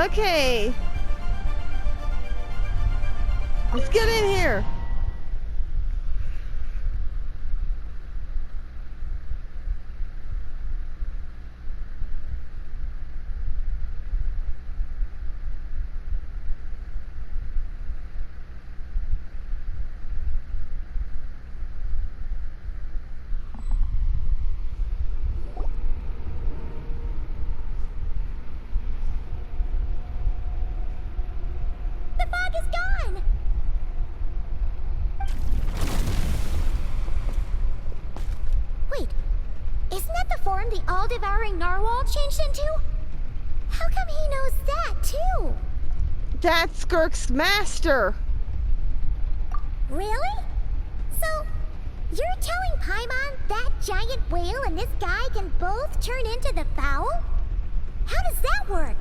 Okay. Let's get in here. The fog is gone! Wait, isn't that the form the all-devouring narwhal changed into? How come he knows that, too? That's Skirk's master. Really? So, you're telling Paimon that giant whale and this guy can both turn into the fowl? How does that work?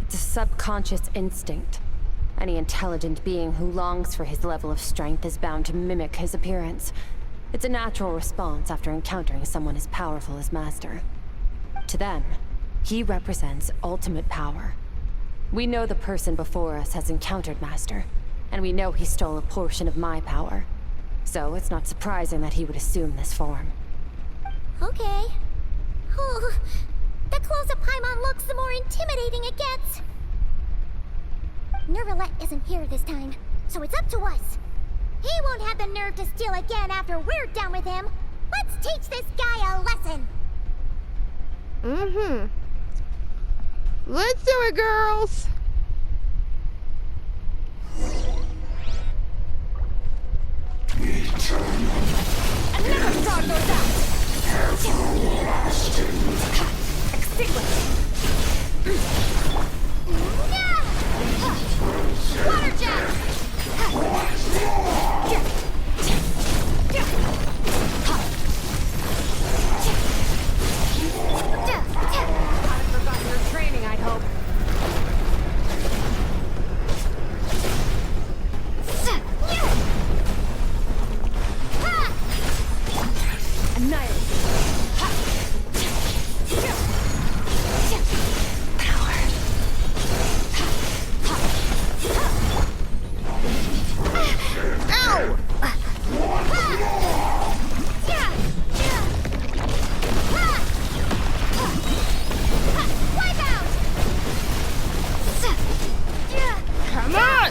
It's a subconscious instinct. Any intelligent being who longs for his level of strength is bound to mimic his appearance. It's a natural response after encountering someone as powerful as Master. To them, he represents ultimate power. We know the person before us has encountered Master, and we know he stole a portion of my power. So it's not surprising that he would assume this form. Okay. Oh, the closer Paimon looks, the more intimidating it gets. Nervalette isn't here this time, so it's up to us. He won't have the nerve to steal again after we're done with him. Let's teach this guy a lesson. Mm-hmm. Let's do it, girls. Another frog goes out! Extinguish! Water jet! Haven't forgotten your training, I'd hope. Annihilate! Ow! Come on!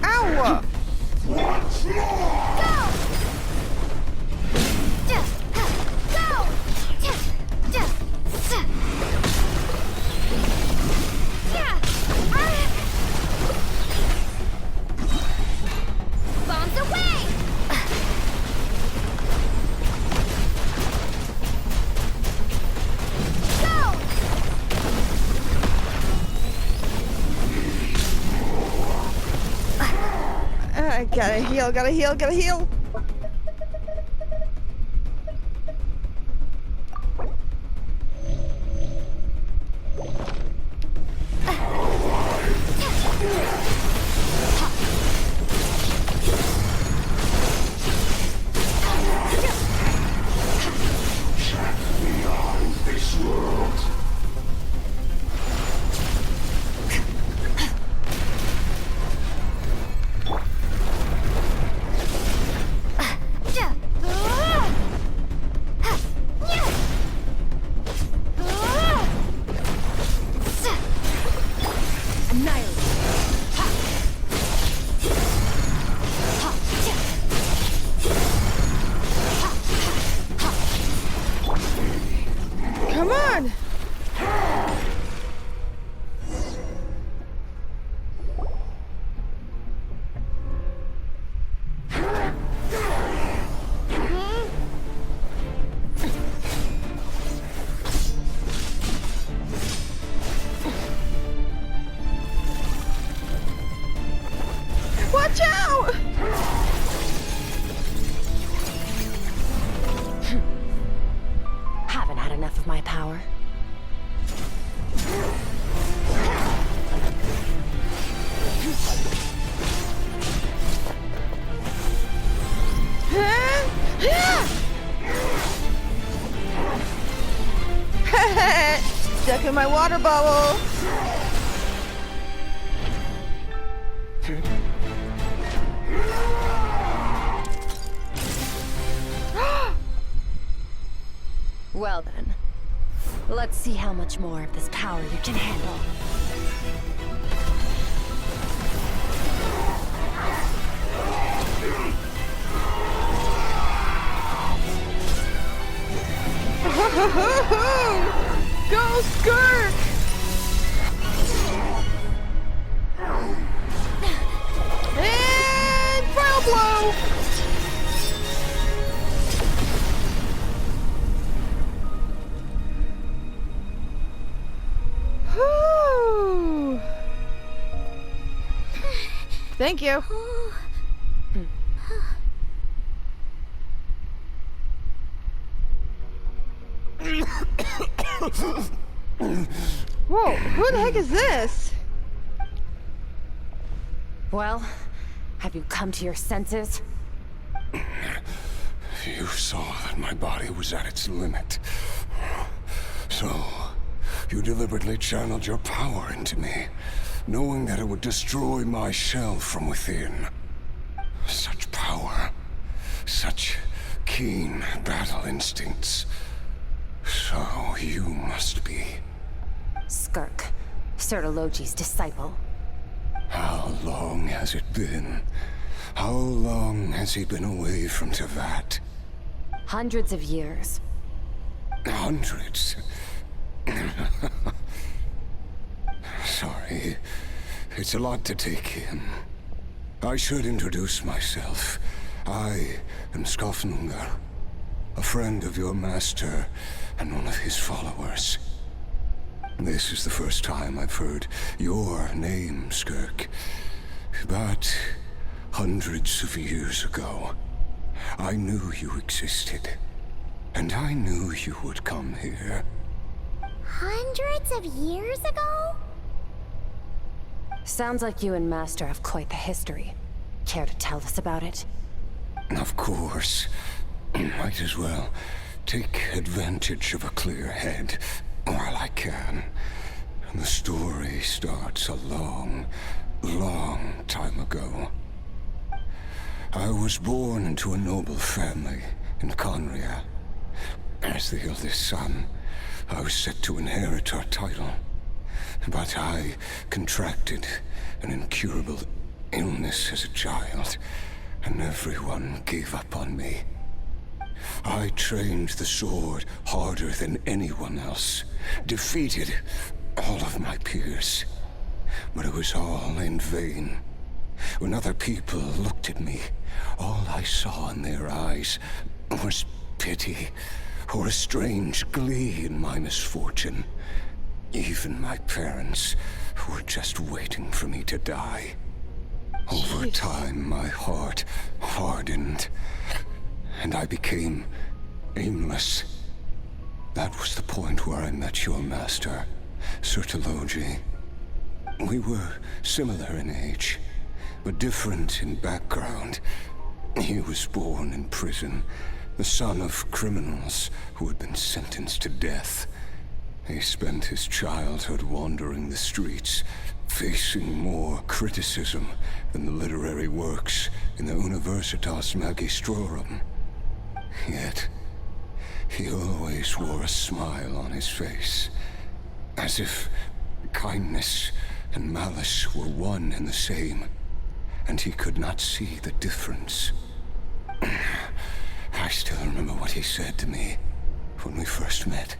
Ow! Bombs away! Go! Gotta heal, gotta heal, gotta heal. power. Stuck in my water bubble. Well then, let's see how much more of this power you can handle. Go Skirk! And final blow! Whew. Thank you. Whoa, who the heck is this? Well, have you come to your senses? You saw that my body was at its limit. So, you deliberately channeled your power into me, knowing that it would destroy my shell from within. Such power, such keen battle instincts. So you must be. Skirk, Sertologi's disciple. How long has it been? How long has he been away from Tevat? Hundreds of years. Hundreds? Sorry, it's a lot to take in. I should introduce myself. I am Skofnungar, a friend of your master and one of his followers. This is the first time I've heard your name, Skirk. But hundreds of years ago, I knew you existed. And I knew you would come here. Hundreds of years ago? Sounds like you and Master have quite the history. Care to tell us about it? Of course. Might as well take advantage of a clear head while I can. The story starts a long, long time ago. I was born into a noble family in Conria. As the eldest son, I was set to inherit our title. But I contracted an incurable illness as a child, and everyone gave up on me. I trained the sword harder than anyone else, defeated all of my peers. But it was all in vain. When other people looked at me, all I saw in their eyes was pity, or a strange glee in my misfortune. Even my parents were just waiting for me to die. Over time, my heart hardened, and I became aimless. That was the point where I met your master, Sertologi. We were similar in age, but different in background. He was born in prison, the son of criminals who had been sentenced to death. He spent his childhood wandering the streets, facing more criticism than the literary works in the Universitas Magistrorum. Yet, he always wore a smile on his face, as if kindness and malice were one and the same, and he could not see the difference. I still remember what he said to me when we first met.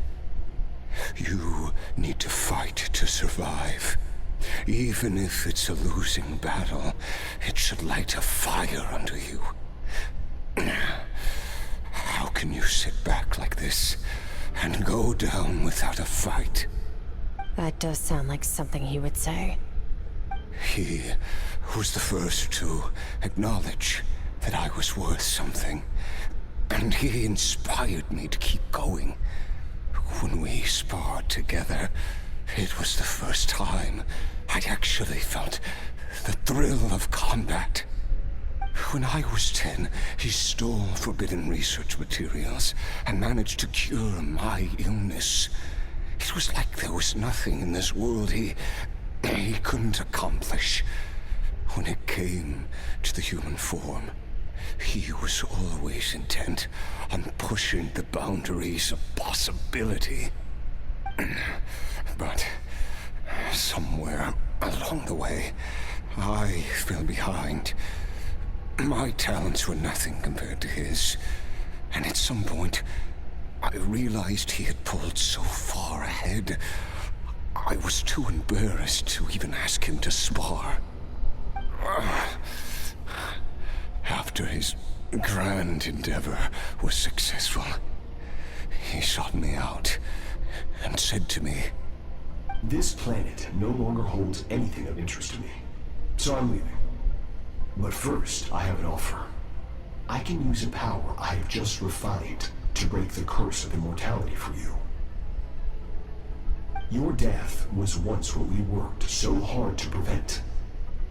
You need to fight to survive. Even if it's a losing battle, it should light a fire under you. How can you sit back like this and go down without a fight? That does sound like something he would say. He was the first to acknowledge that I was worth something. And he inspired me to keep going. When we sparred together, it was the first time I'd actually felt the thrill of combat. When I was 10, he stole forbidden research materials and managed to cure my illness. It was like there was nothing in this world he couldn't accomplish. When it came to the human form, he was always intent on pushing the boundaries of possibility. But somewhere along the way, I fell behind. My talents were nothing compared to his, and at some point, I realized he had pulled so far ahead, I was too embarrassed to even ask him to spar. After his grand endeavor was successful, he sought me out and said to me, "This planet no longer holds anything of interest to me, so I'm leaving. But first, I have an offer. I can use a power I have just refined to break the curse of immortality for you. Your death was once what we worked so hard to prevent.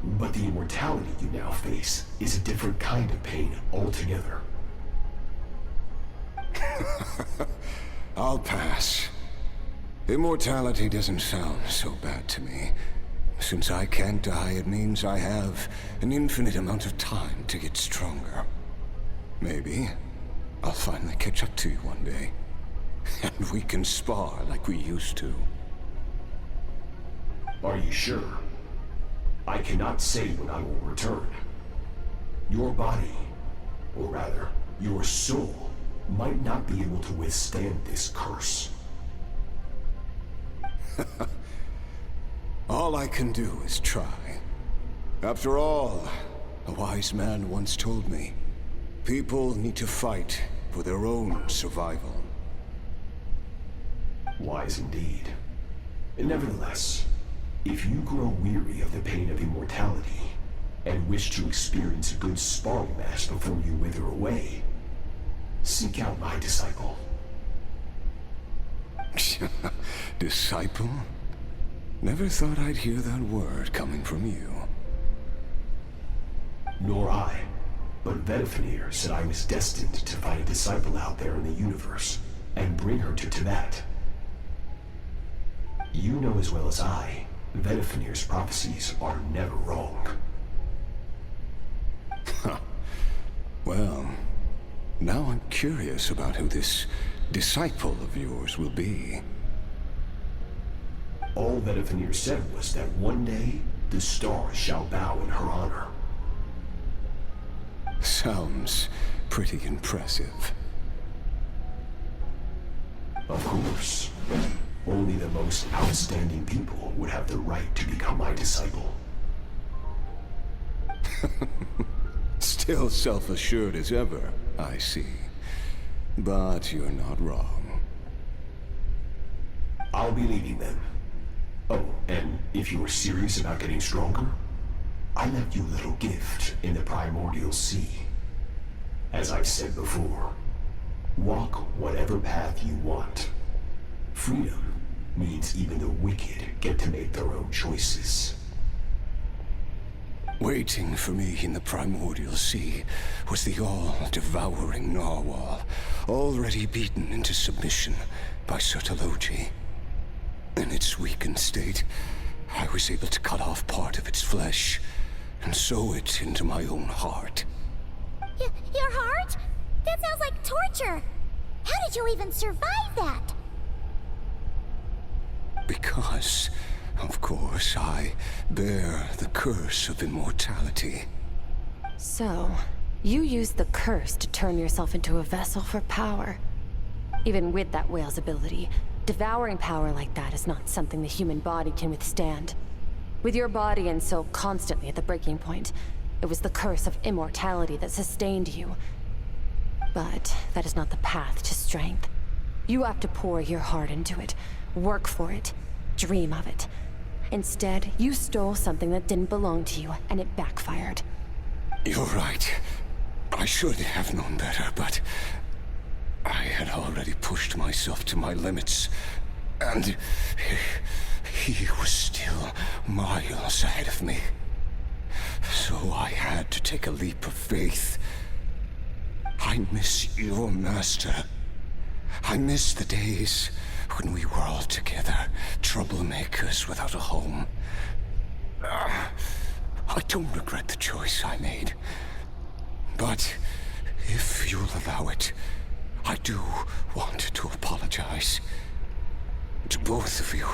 But the immortality you now face is a different kind of pain altogether." I'll pass. Immortality doesn't sound so bad to me. Since I can't die, it means I have an infinite amount of time to get stronger. Maybe I'll finally catch up to you one day, and we can spar like we used to. Are you sure? I cannot say when I will return. Your body, or rather, your soul, might not be able to withstand this curse. All I can do is try. After all, a wise man once told me, people need to fight for their own survival. Wise indeed. Nevertheless, if you grow weary of the pain of immortality, and wish to experience a good sparring match before you wither away, seek out my disciple. Disciple? Never thought I'd hear that word coming from you. Nor I. But Vedifenir said I was destined to find a disciple out there in the universe, and bring her to Tibet. You know as well as I, Vedifenir's prophecies are never wrong. Well, now I'm curious about who this disciple of yours will be. All Vedifenir said was that one day, the stars shall bow in her honor. Sounds pretty impressive. Of course. Only the most outstanding people would have the right to become my disciple. Still self-assured as ever, I see. But you're not wrong. I'll be leaving then. Oh, and if you were serious about getting stronger, I left you a little gift in the primordial sea. As I've said before, walk whatever path you want. Freedom means even the wicked get to make their own choices. Waiting for me in the primordial sea was the all-devouring narwhal, already beaten into submission by Sertologi. In its weakened state, I was able to cut off part of its flesh and sew it into my own heart. Your heart? That sounds like torture. How did you even survive that? Because, of course, I bear the curse of immortality. So, you used the curse to turn yourself into a vessel for power. Even with that whale's ability, devouring power like that is not something the human body can withstand. With your body and soul constantly at the breaking point, it was the curse of immortality that sustained you. But that is not the path to strength. You have to pour your heart into it, work for it, dream of it. Instead, you stole something that didn't belong to you, and it backfired. You're right. I should have known better, but I had already pushed myself to my limits, and he was still miles ahead of me. So I had to take a leap of faith. I miss your master. I miss the days when we were all together, troublemakers without a home. I don't regret the choice I made. But if you'll allow it, I do want to apologize. To both of you.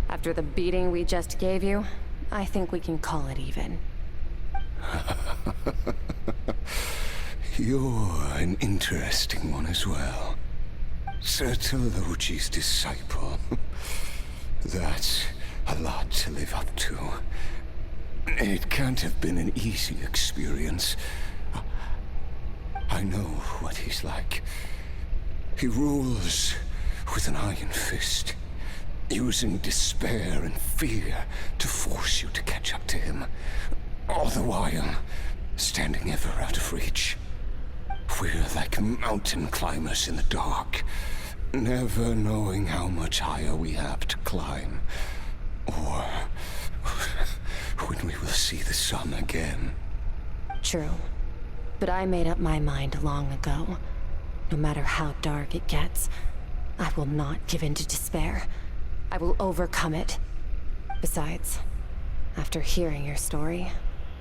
After the beating we just gave you, I think we can call it even. You're an interesting one as well. Sertologi's disciple. That's a lot to live up to. It can't have been an easy experience. I know what he's like. He rules with an iron fist, using despair and fear to force you to catch up to him, all the while standing ever out of reach. We're like mountain climbers in the dark, never knowing how much higher we have to climb, or when we will see the sun again. True. But I made up my mind long ago. No matter how dark it gets, I will not give in to despair. I will overcome it. Besides, after hearing your story,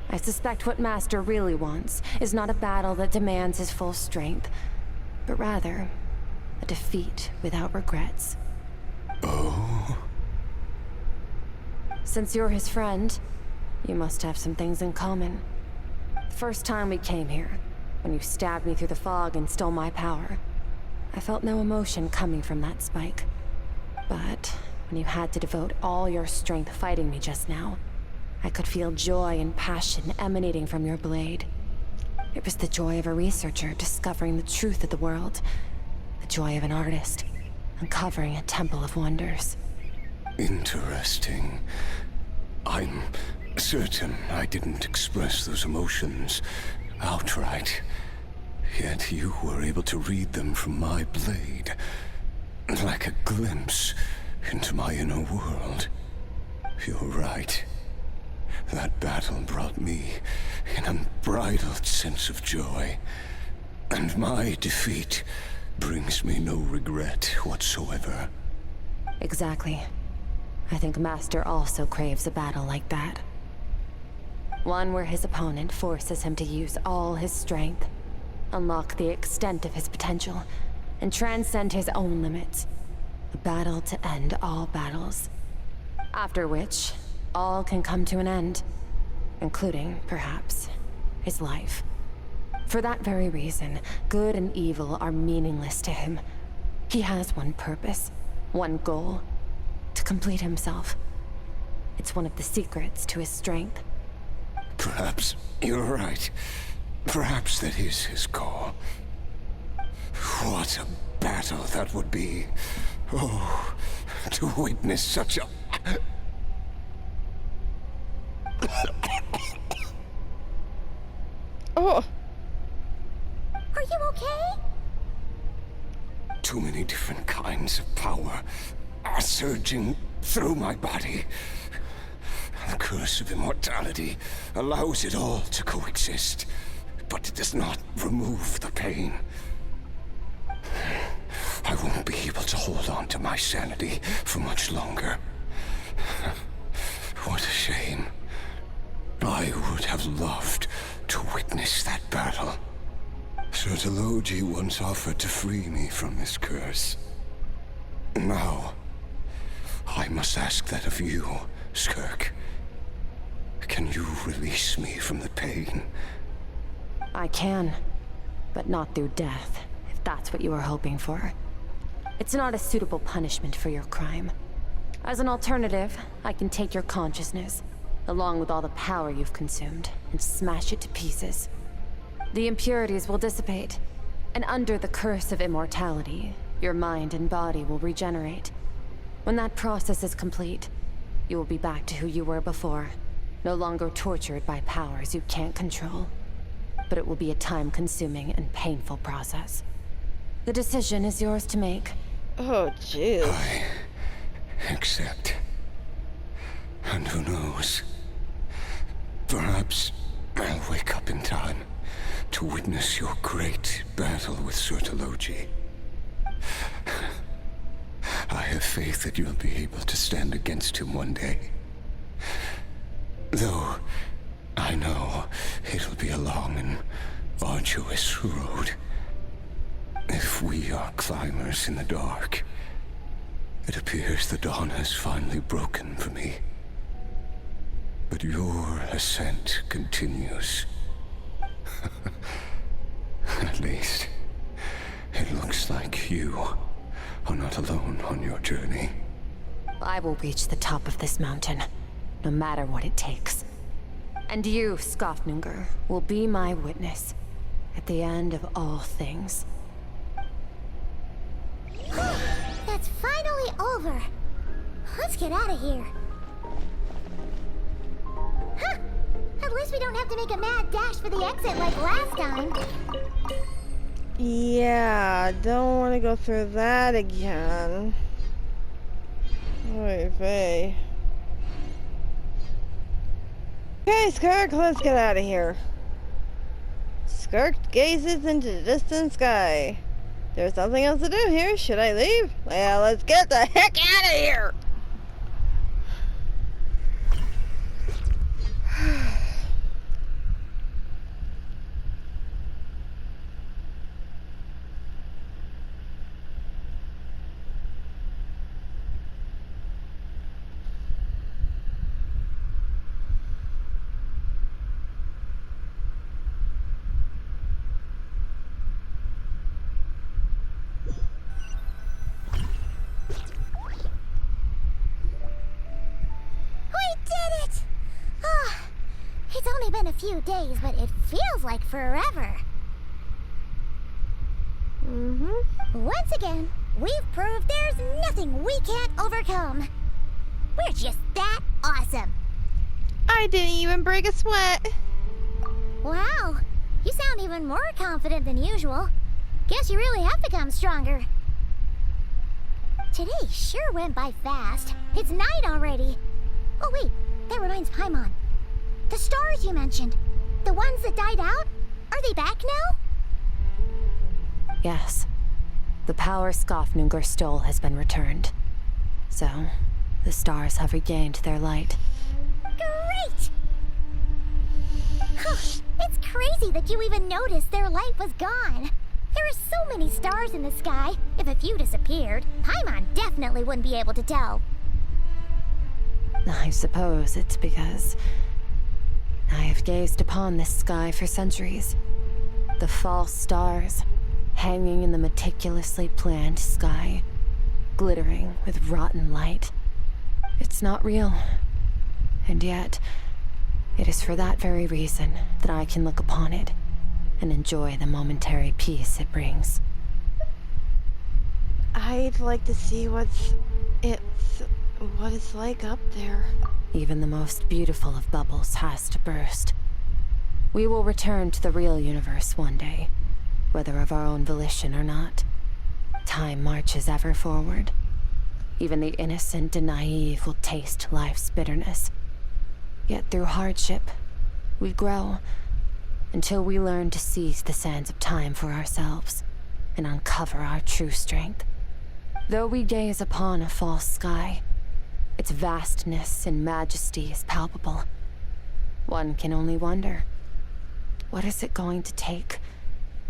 I suspect what Master really wants is not a battle that demands his full strength, but rather a defeat without regrets. Oh? Since you're his friend, you must have some things in common. The first time we came here, when you stabbed me through the fog and stole my power, I felt no emotion coming from that spike. But when you had to devote all your strength fighting me just now, I could feel joy and passion emanating from your blade. It was the joy of a researcher discovering the truth of the world, the joy of an artist uncovering a temple of wonders. Interesting. I'm certain I didn't express those emotions outright. Yet you were able to read them from my blade, like a glimpse into my inner world. You're right. That battle brought me an unbridled sense of joy, and my defeat brings me no regret whatsoever. Exactly. I think Master also craves a battle like that. One where his opponent forces him to use all his strength, unlock the extent of his potential, and transcend his own limits. A battle to end all battles. After which, all can come to an end, including, perhaps, his life. For that very reason, good and evil are meaningless to him. He has one purpose, one goal: to complete himself. It's one of the secrets to his strength. Perhaps you're right. Perhaps that is his goal. What a battle that would be. Oh, to witness such a... Oh, Are you okay? Too many different kinds of power are surging through my body. The curse of immortality allows it all to coexist, but it does not remove the pain. I won't be able to hold on to my sanity for much longer. What a shame. I would have loved to witness that battle. Sertologi once offered to free me from this curse. Now, I must ask that of you, Skirk. Can you release me from the pain? I can, but not through death, if that's what you were hoping for. It's not a suitable punishment for your crime. As an alternative, I can take your consciousness, along with all the power you've consumed, and smash it to pieces. The impurities will dissipate, and under the curse of immortality, your mind and body will regenerate. When that process is complete, you will be back to who you were before, no longer tortured by powers you can't control. but it will be a time-consuming and painful process. The decision is yours to make. Oh, jeez. I accept. And who knows? Perhaps I'll wake up in time to witness your great battle with Sertologi. I have faith that you'll be able to stand against him one day. Though I know it'll be a long and arduous road. If we are climbers in the dark, it appears the dawn has finally broken for me. But your ascent continues. At least, it looks like you are not alone on your journey. I will reach the top of this mountain, no matter what it takes. And you, Skofnunger, will be my witness at the end of all things. That's finally over. Let's get out of here. Huh! At least we don't have to make a mad dash for the exit like last time. Yeah, don't want to go through that again. Oy vey. Okay, Skirk, let's get out of here. Skirk gazes into the distant sky. There's nothing else to do here. Should I leave? Well, let's get the heck out of here! It's only been a few days, but it feels like forever. Once again, we've proved there's nothing we can't overcome. We're just that awesome. I didn't even break a sweat. Wow, you sound even more confident than usual. Guess you really have become stronger. Today sure went by fast. It's night already. Oh wait, that reminds Paimon. The stars you mentioned, the ones that died out, are they back now? Yes. The power Skofnunger stole has been returned. So, the stars have regained their light. Great! It's crazy that you even noticed their light was gone. There are so many stars in the sky. If a few disappeared, Paimon definitely wouldn't be able to tell. I suppose it's because I have gazed upon this sky for centuries. The false stars, hanging in the meticulously planned sky, glittering with rotten light. It's not real. And yet, it is for that very reason that I can look upon it and enjoy the momentary peace it brings. I'd like to see what it's like up there. Even the most beautiful of bubbles has to burst. We will return to the real universe one day, whether of our own volition or not. Time marches ever forward. Even the innocent and naive will taste life's bitterness. Yet through hardship, we grow, until we learn to seize the sands of time for ourselves, and uncover our true strength. Though we gaze upon a false sky, its vastness and majesty is palpable. One can only wonder, what is it going to take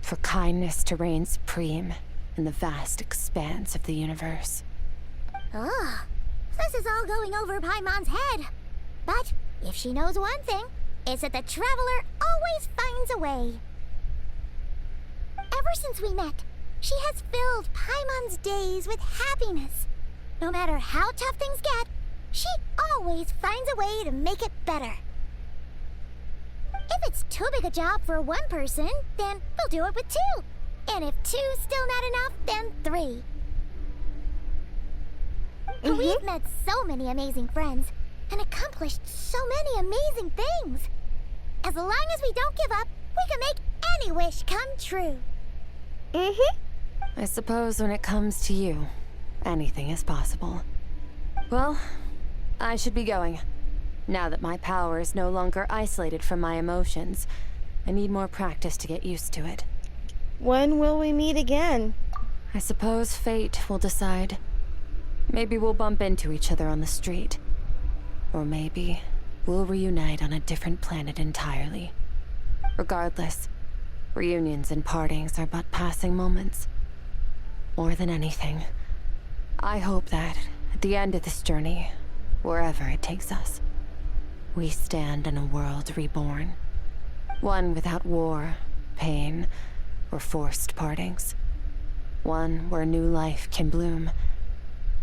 for kindness to reign supreme in the vast expanse of the universe? Oh, this is all going over Paimon's head. But if she knows one thing, it's that the Traveler always finds a way. Ever since we met, she has filled Paimon's days with happiness. No matter how tough things get, she always finds a way to make it better. If it's too big a job for one person, then we'll do it with two. And if two's still not enough, then three. We've met so many amazing friends and accomplished so many amazing things. As long as we don't give up, We can make any wish come true. Mm-hmm. I suppose when it comes to you, anything is possible. Well, I should be going. Now that my power is no longer isolated from my emotions, I need more practice to get used to it. When will we meet again? I suppose fate will decide. Maybe we'll bump into each other on the street. Or maybe we'll reunite on a different planet entirely. Regardless, reunions and partings are but passing moments. More than anything, I hope that, at the end of this journey, wherever it takes us, we stand in a world reborn. One without war, pain, or forced partings. One where new life can bloom,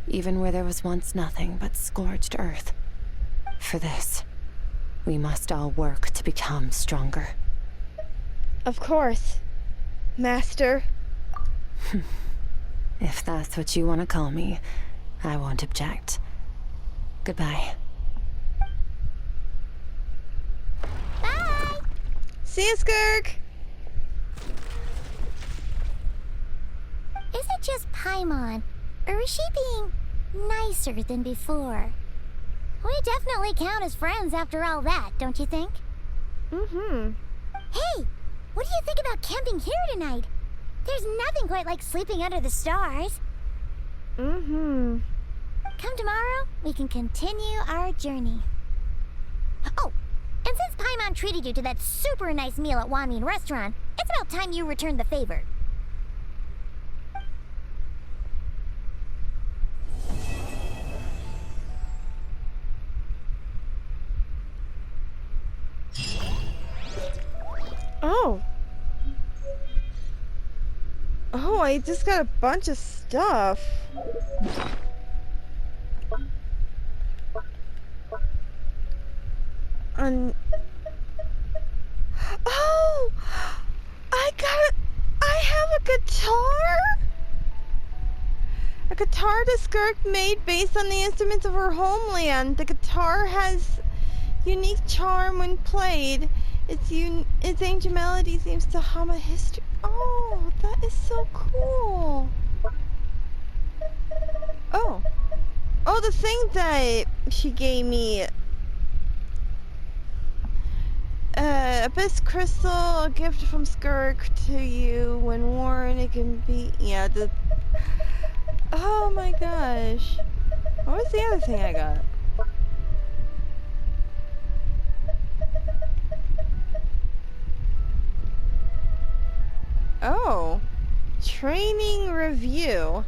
even where there was once nothing but scorched earth. For this, we must all work to become stronger. Of course, Master. If that's what you want to call me, I won't object. Goodbye. Bye! See you, Skirk! Is it just Paimon, or is she being nicer than before? We definitely count as friends after all that, don't you think? Mm-hmm. Hey, what do you think about camping here tonight? There's nothing quite like sleeping under the stars. Mm-hmm. Come tomorrow, we can continue our journey. Oh, and since Paimon treated you to that super nice meal at Wanmin Restaurant, it's about time you returned the favor. Oh. Oh, I just got a bunch of stuff. Oh! I have a guitar? A guitar the Skirk made based on the instruments of her homeland. The guitar has unique charm when played. Its ancient melody seems to hum a history. Oh, that is so cool. Oh. Oh, the thing that she gave me. Abyss crystal, a gift from Skirk to you. When worn, it can be. Yeah, the. Oh my gosh. What was the other thing I got? Oh. Training review.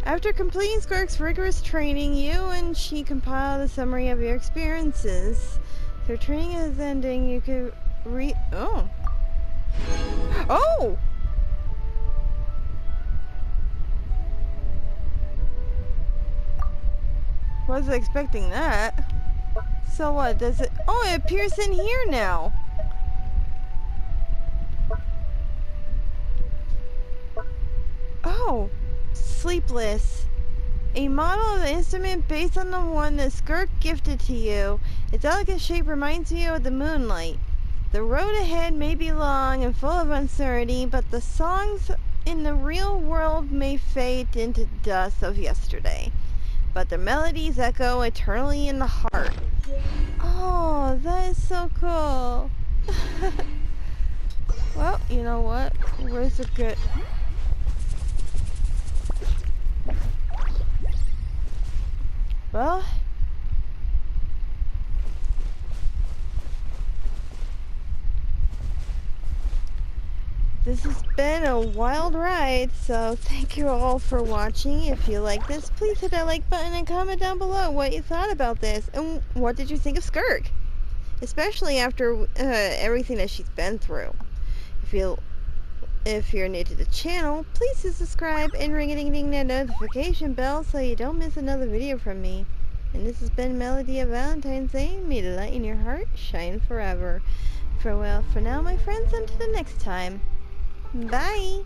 After completing Skirk's rigorous training, you and she compiled a summary of your experiences. If your training is ending, you could Oh! Oh! Wasn't expecting that. So what, does it... Oh, it appears in here now! Oh! Sleepless. A model of the instrument based on the one that Skirk gifted to you. Its elegant shape reminds you of the moonlight. The road ahead may be long and full of uncertainty, but the songs in the real world may fade into dust of yesterday. But the melodies echo eternally in the heart. Oh, that is so cool. Well, you know what? Where's the good... Well... This has been a wild ride, so thank you all for watching. If you like this, please hit that like button and comment down below what you thought about this and what did you think of Skirk, especially after everything that she's been through. If you're new to the channel, please do subscribe and ring-a-ding-ding that notification bell so you don't miss another video from me. And this has been Melody of Valentine's Day. May the light in your heart shine forever. Farewell for now, my friends, until the next time. Bye!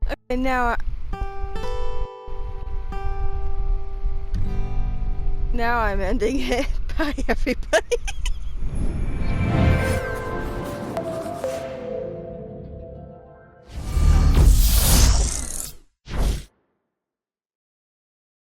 Okay, now I'm ending it. Bye, everybody.